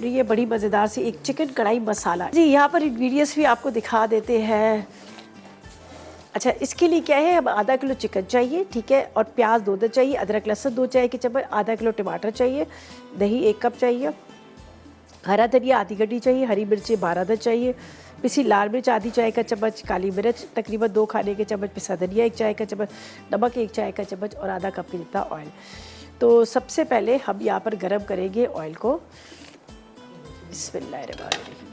ये बड़ी मज़ेदार सी एक चिकन कढ़ाई मसाला जी। यहाँ पर इंग्रेडिएंट्स भी आपको दिखा देते हैं। अच्छा, इसके लिए क्या है, अब आधा किलो चिकन चाहिए, ठीक है, और प्याज 2 चाहिए, अदरक लहसुन 2 चाय के चम्मच, आधा किलो टमाटर चाहिए, दही 1 कप चाहिए, हरा धनिया आधी गड्डी चाहिए, हरी मिर्ची 12 चाहिए, पिसी लाल मिर्च आधी चाय का चम्मच, काली मिर्च तकरीबन 2 खाने के चम्मच, पिसा धनिया 1 चाय का चम्मच, नमक 1 चाय का चम्मच और आधा कप के जितना ऑयल। तो सबसे पहले हम यहाँ पर गरम करेंगे ऑयल को। बिस्मिल्लाहिर्रहमानिर्रहीम।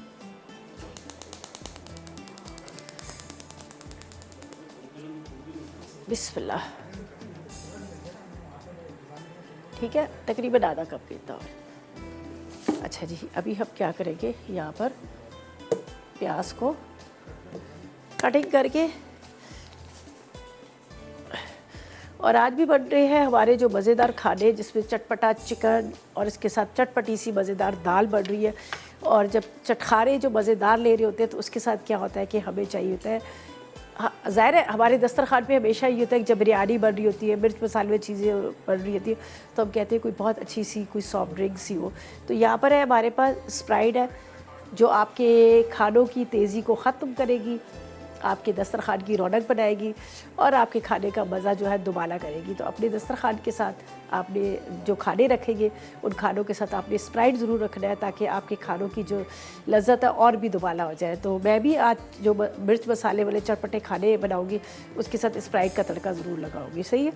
बिस्मिल्लाह। ठीक है, तकरीबन आधा कप लेता हूँ। अच्छा जी, अभी हम क्या करेंगे, यहाँ पर प्याज को कटिंग करके, और आज भी बन रहे हैं हमारे जो मज़ेदार खाने जिसमें चटपटा चिकन और इसके साथ चटपटी सी मज़ेदार दाल बन रही है। और जब चटखारे जो मज़ेदार ले रहे होते हैं तो उसके साथ क्या होता है कि हमें चाहिए होता है, ज़ाहिर है हमारे दस्तरखान पे हमेशा ये होता है कि जब बिरयानी बन रही होती है, मिर्च मसाले में चीज़ें बन रही होती है, तो हम कहते हैं कोई बहुत अच्छी सी कोई सॉफ्ट ड्रिंक सी हो। तो यहाँ पर है हमारे पास स्प्राइट है, जो आपके खानों की तेज़ी को ख़त्म करेगी, आपके दस्तरखान की रौनक बनाएगी और आपके खाने का मज़ा जो है दुबाला करेगी। तो अपने दस्तरखान के साथ आपने जो खाने रखेंगे उन खानों के साथ आपने स्प्राइट ज़रूर रखना है, ताकि आपके खानों की जो लज्जत है और भी दुबाला हो जाए। तो मैं भी आज जो मिर्च मसाले वाले चटपटे खाने बनाऊँगी उसके साथ स्प्राइट का तड़का ज़रूर लगाऊँगी। सही है।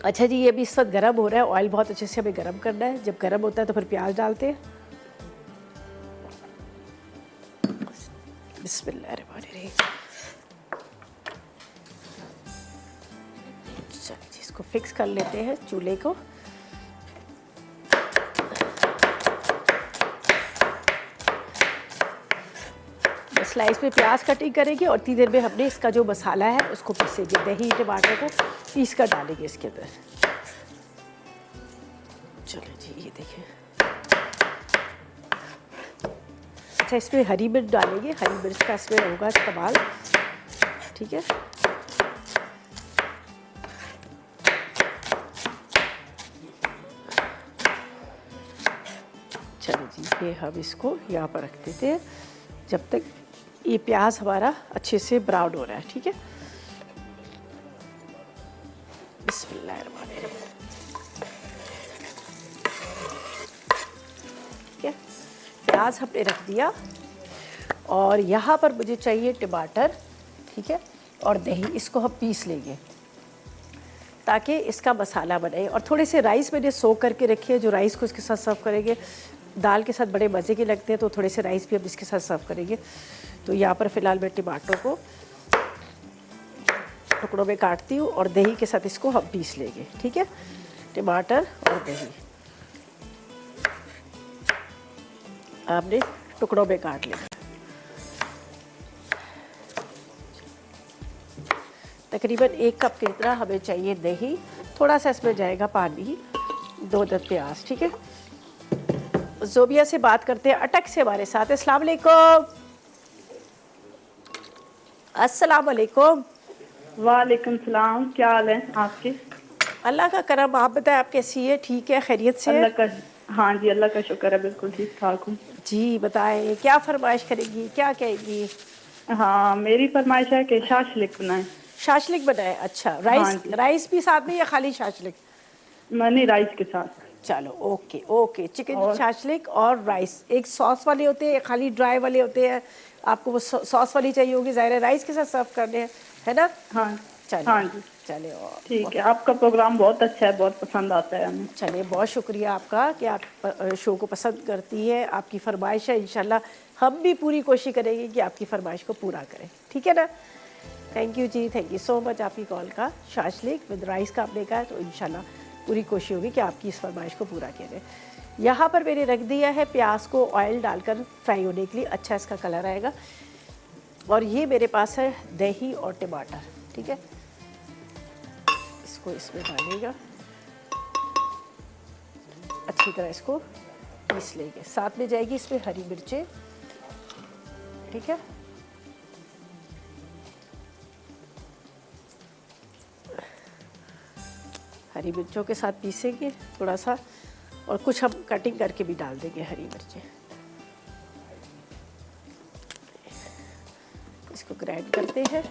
अच्छा जी, ये भी इस वक्त गर्म हो रहा है, ऑयल बहुत अच्छे से हमें गर्म करना है। जब गर्म होता है तो फिर प्याज डालते हैं। बिस्मिल्लाहिर्रहमानिर्रहीम। चलिए जी, इसको फिक्स कर लेते हैं चूल्हे को। स्लाइस में प्याज कटिंग करेंगे और इतनी देर में हमने इसका जो मसाला है उसको पीसेंगे। दही टमाटर को पीस कर डालेंगे इसके अंदर। चलो जी, ये देखिए। अच्छा, इसमें हरी मिर्च डालेंगे, हरी मिर्च का इसमें होगा इस्तेमाल। ठीक है, चलो जी, ये हम इसको यहाँ पर रख देते हैं जब तक ये प्याज हमारा अच्छे से ब्राउन हो रहा है। ठीक है, बिस्मिल्लाहिर्रहमानिर्रहीम। ठीक है, प्याज हमने रख दिया और यहाँ पर मुझे चाहिए टमाटर, ठीक है, और दही। इसको हम पीस लेंगे ताकि इसका मसाला बने। और थोड़े से राइस मैंने सोक करके रखे हैं, जो राइस को इसके साथ सर्व करेंगे। दाल के साथ बड़े मज़े के लगते हैं, तो थोड़े से राइस भी हम इसके साथ सर्व करेंगे। तो यहाँ पर फ़िलहाल मैं टमाटर को टुकड़ों में काटती हूँ और दही के साथ इसको हम पीस लेंगे। ठीक है, टमाटर और दही आपने टुकड़ों में काट लिया। तकरीबन 1 कप की तरह हमें चाहिए दही, थोड़ा सा इसमें जाएगा पानी, 2 प्याज। ठीक है, ज़ोबिया से बात करते हैं, अटक से हमारे साथ। अस्सलाम वालेकुम। अस्सलाम वालेकुम। वालेकुम सलाम, क्या हाल है आपके? अल्लाह का करम, आप बताएं आप कैसी है? ठीक है, खैरियत से? अल्लाह का, हाँ जी अल्लाह का शुक्र है, बिल्कुल ठीक ठाक हूँ। जी बताएं, क्या फरमाइश करेगी, क्या कहेगी? हाँ, मेरी फरमाइश है कि शाशलिक बनाएं। शाशलिक बनाए? अच्छा, हाँ राइस जी, राइस भी साथ में या खाली शाशलिक? मैंने राइस के साथ। चलो ओके ओके, चिकन और शाशलिक और राइस। एक सॉस वाले होते हैं, खाली ड्राई वाले होते हैं। आपको वो सॉस वाली चाहिए होगी, ज़ाहिर है राइस के साथ सर्व करने हैं, है ना? हाँ चलिए हाँ जी, चलिए ठीक है। आपका प्रोग्राम बहुत अच्छा है, बहुत पसंद आता है हमें। चलिए, बहुत शुक्रिया आपका कि आप शो को पसंद करती है। आपकी फरमाइश है, इंशाल्लाह हम भी पूरी कोशिश करेंगे कि आपकी फरमाइश को पूरा करें। ठीक है ना? थैंक यू जी, थैंक यू सो मच आपकी कॉल का। शाशलिक विद राइस का आपने कहा, तो इंशाल्लाह पूरी कोशिश होगी कि आपकी इस फरमाइश को पूरा किया जाए। यहाँ पर मैंने रख दिया है प्याज को ऑयल डालकर फ्राई होने के लिए, अच्छा इसका कलर आएगा। और ये मेरे पास है दही और टमाटर। ठीक है, इसको इसमें डालेगा, अच्छी तरह इसको पीस लेंगे। साथ में जाएगी इसमें हरी मिर्चें। ठीक है, हरी मिर्चों के साथ पीसेंगे थोड़ा सा। और कुछ हम कटिंग करके भी डाल देंगे हरी मिर्चें। इसको ग्राइंड करते हैं।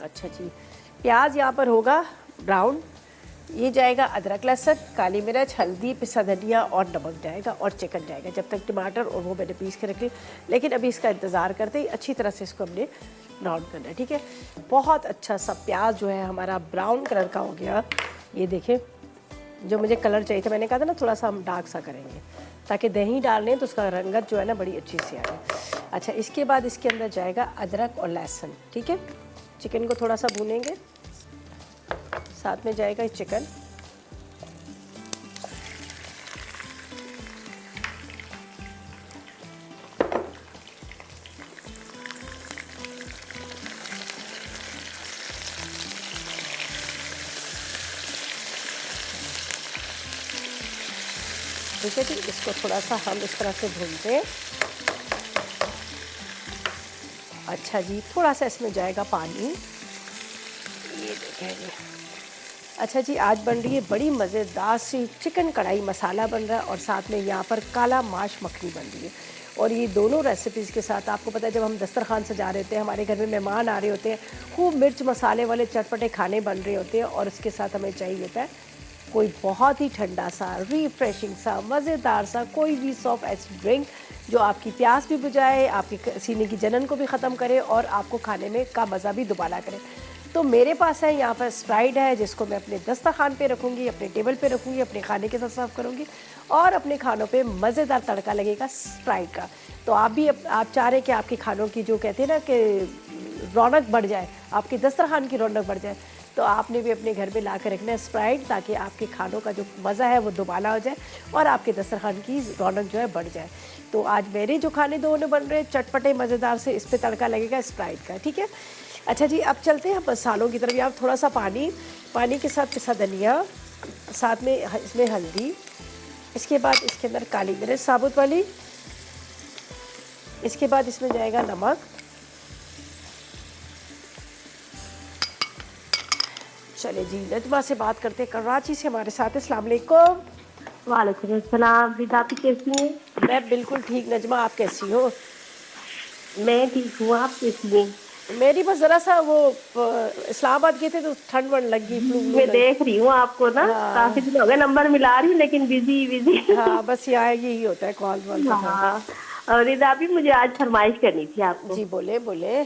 अच्छा जी, प्याज यहाँ पर होगा ब्राउन, ये जाएगा अदरक लहसुन, काली मिर्च, हल्दी, पिसा धनिया और नमक जाएगा और चिकन जाएगा। जब तक टमाटर और वो मैंने पीस के रख ली, लेकिन अभी इसका इंतज़ार करते ही अच्छी तरह से इसको हमने ब्राउन करना है। ठीक है, बहुत अच्छा सा प्याज जो है हमारा ब्राउन कलर का हो गया। ये देखें, जो मुझे कलर चाहिए था, मैंने कहा था ना थोड़ा सा हम डार्क सा करेंगे ताकि दही डाल लें तो उसका रंगत जो है ना बड़ी अच्छी सी आए। अच्छा, इसके बाद इसके अंदर जाएगा अदरक और लहसुन। ठीक है, चिकन को थोड़ा सा भूनेंगे, साथ में जाएगा चिकन। ठीक है जी, इसको थोड़ा सा हम इस तरह से भूनते हैं। अच्छा जी, थोड़ा सा इसमें जाएगा पानी। ये देखें जी। अच्छा जी, आज बन रही है बड़ी मज़ेदार सी चिकन कढ़ाई मसाला बन रहा है और साथ में यहाँ पर काला माश मखनी बन रही है। और ये दोनों रेसिपीज़ के साथ आपको पता है, जब हम दस्तरखान सजा रहे होते हैं, हमारे घर में मेहमान आ रहे होते हैं, खूब मिर्च मसाले वाले चटपटे खाने बन रहे होते हैं और इसके साथ हमें चाहिए होता है कोई बहुत ही ठंडा सा, रिफ्रेशिंग सा, मज़ेदार सा कोई भी सॉफ्ट आइस ड्रिंक जो आपकी प्यास भी बुझाए, आपके सीने की जलन को भी ख़त्म करे और आपको खाने में का मज़ा भी दुबाला करे। तो मेरे पास है यहाँ पर स्प्राइट है, जिसको मैं अपने दस्तरखान पे रखूँगी, अपने टेबल पे रखूँगी, अपने खाने के साथ सर्व करूँगी और अपने खानों पे मज़ेदार तड़का लगेगा स्प्राइट का। तो आप भी आप चाह रहे हैं कि आपके खानों की जो कहते हैं ना कि रौनक बढ़ जाए, आपके दस्तरखान की रौनक बढ़ जाए, तो आपने भी अपने घर में ला कर रखना है स्प्राइट, ताकि आपके खानों का जो मज़ा है वो दुबाला हो जाए और आपके दस्तरखान की रौनक जो है बढ़ जाए। तो आज मेरे जो खाने दोनों बन रहे हैं चटपटे मज़ेदार से, इस पर तड़का लगेगा स्प्राइट का। ठीक है, अच्छा जी, अब चलते हैं मसालों की तरफ। यहाँ थोड़ा सा पानी के साथ पिसा धनिया, साथ में इसमें हल्दी, इसके बाद इसके अंदर काली मिर्च साबुत वाली, इसके बाद इसमें जाएगा नमक, चले जी नजमा से बात करते हैं, कराची से हमारे साथ। अस्सलाम वालेकुम। वालेकुम अस्सलाम। रिदा आप कैसी हैं? मैं बिल्कुल ठीक। नजमा, आप कैसी हो? मैं ठीक हूँ, आप कैसी हैं? मेरी बस ज़रा सा वो इस्लामाबाद गए थे तो ठंड वंड लग गई, फ्लू मैं देख रही हूँ आपको ना। हाँ। काफी दिन हो गए, नंबर मिला रही हूँ लेकिन बिजी हाँ, बस यहाँ यही होता है, कॉल वॉल। हाँ, और रिदा भी मुझे आज फरमाइश करनी थी आपको। जी बोले बोले।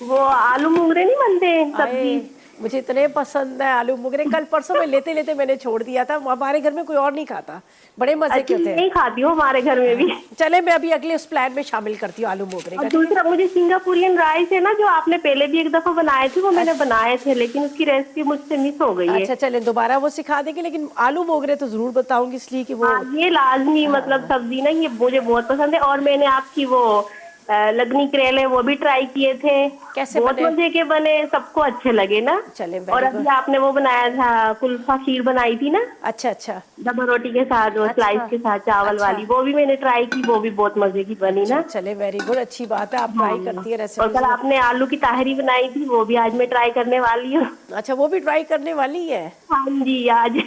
वो आलू मूंगरे नहीं बनते सब्जी, मुझे इतने पसंद है आलू मोगरे। कल परसों में लेते लेते मैंने छोड़ दिया था, हमारे घर में कोई और नहीं खाता, बड़े मजे के होते हैं। नहीं खाती हूँ, हमारे घर में भी। चले, मैं अभी अगले उस प्लान में शामिल करती हूँ आलू मोगरे और का। दूसरा मुझे सिंगापुरियन राइस है ना, जो आपने पहले भी एक दफा बनाए थे, वो मैंने बनाए थे लेकिन उसकी रेसिपी मुझसे मिस हो गई है। अच्छा चलें, दोबारा वो सिखा देंगे, लेकिन आलू मोगरे तो जरूर बताऊंगी, इसलिए कि वो ये लाजमी मतलब सब्जी ना, ये मुझे बहुत पसंद है। और मैंने आपकी वो लगनी करेले वो भी ट्राई किए थे, कैसे बहुत बने? मजे के बने, सबको अच्छे लगे ना। चले, और अभी आपने वो बनाया था, कुल्फा खीर बनाई थी ना, अच्छा अच्छा, डबल रोटी के साथ, वो स्लाइस के साथ चावल वाली, वो भी मैंने ट्राई की, वो भी बहुत मजे की बनी ना। चले, वेरी गुड, अच्छी बात है, आप ट्राई करती है और रेसिपी। कल आपने आलू की ताहरी बनाई थी, वो भी आज मैं ट्राई करने वाली हूँ। अच्छा, वो भी ट्राई करने वाली है? हाँ जी, आज।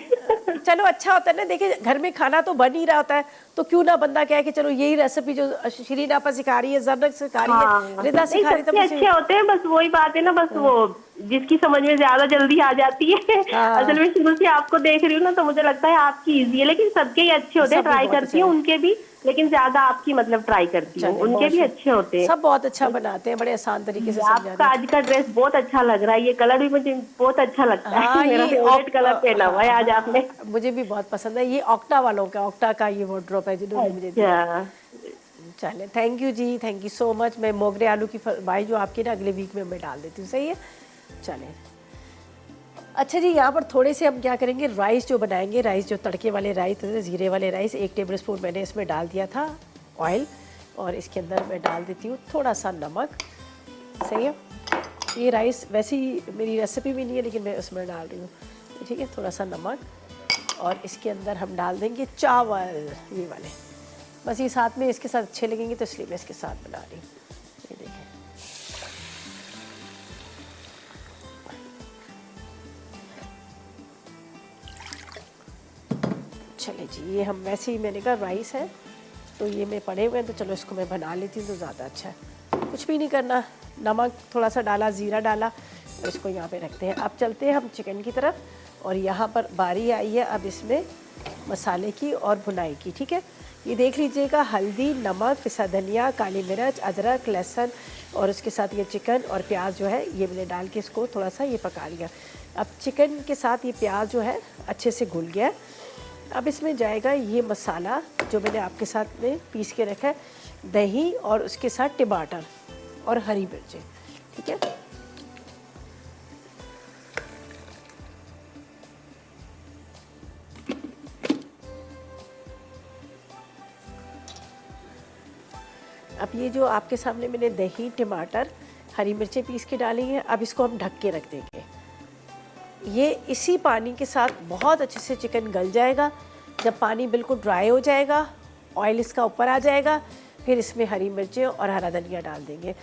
चलो, अच्छा होता है ना, देखिए घर में खाना तो बन ही रहा होता है, तो क्यों ना बंदा कहे कि चलो यही रेसिपी जो शिरीन आपा सिखा रही है, जरनक सिखा रही है, रिदा सिखा रही है, अच्छे होते हैं। बस वही बात है ना, बस वो जिसकी समझ में ज्यादा जल्दी आ जाती है। असल में शुरू से आपको देख रही हूँ ना, तो मुझे लगता है आपकी इजी है, लेकिन सबके ही अच्छे होते हैं। ट्राई करती हूँ उनके भी, लेकिन ज्यादा आपकी मतलब ट्राई करती हूँ, उनके भी अच्छे होते हैं। सब बहुत अच्छा बनाते हैं, बड़े आसान तरीके से। आपका आज का ड्रेस बहुत अच्छा लग रहा है, ये कलर भी मुझे बहुत अच्छा लगता है। मेरा फेवरेट कलर पहना हुआ है आज आपने। मुझे भी बहुत पसंद है, ये ऑक्टा वालों का, ऑक्टा का ये वार्डरोब है जिन्होंने मुझे दिया। चले, थैंक यू जी, थैंक यू सो मच। मैं मोगरे आलू की भाई जो आपकी ना अगले वीक में मैं डाल देती हूँ, सही है? चले, अच्छा जी, यहाँ पर थोड़े से हम क्या करेंगे, राइस जो बनाएंगे, राइस जो तड़के वाले राइस, जीरे वाले राइस, 1 टेबल स्पून मैंने इसमें डाल दिया था ऑयल, और इसके अंदर मैं डाल देती हूँ थोड़ा सा नमक, सही है? ये राइस वैसे ही मेरी रेसिपी भी नहीं है, लेकिन मैं उसमें डाल रही हूँ, ठीक है? थोड़ा सा नमक, और इसके अंदर हम डाल देंगे चावल, ये वाले, बस ये साथ में इसके साथ अच्छे लगेंगे तो इसलिए मैं इसके साथ बना रही हूँ। चले जी, ये हम वैसे ही मैंने कहा राइस है तो ये में पड़े हुए हैं, तो चलो इसको मैं बना लेती हूँ तो ज़्यादा अच्छा है। कुछ भी नहीं करना, नमक थोड़ा सा डाला, ज़ीरा डाला और इसको यहाँ पे रखते हैं। अब चलते हैं हम चिकन की तरफ, और यहाँ पर बारी आई है अब इसमें मसाले की और भुनाई की। ठीक है, ये देख लीजिएगा, हल्दी, नमक, पिसा धनिया, काली मिर्च, अदरक, लहसुन और उसके साथ ये चिकन और प्याज जो है ये मैंने डाल के इसको थोड़ा सा ये पका लिया। अब चिकन के साथ ये प्याज जो है अच्छे से घुल गया। अब इसमें जाएगा ये मसाला जो मैंने आपके साथ में पीस के रखा है, दही और उसके साथ टमाटर और हरी मिर्चें। ठीक है, अब ये जो आपके सामने मैंने दही, टमाटर, हरी मिर्चें पीस के डाली हैं, अब इसको हम ढक के रख देंगे। ये इसी पानी के साथ बहुत अच्छे से चिकन गल जाएगा। जब पानी बिल्कुल ड्राई हो जाएगा, ऑयल इसका ऊपर आ जाएगा, फिर इसमें हरी मिर्चें और हरा धनिया डाल देंगे।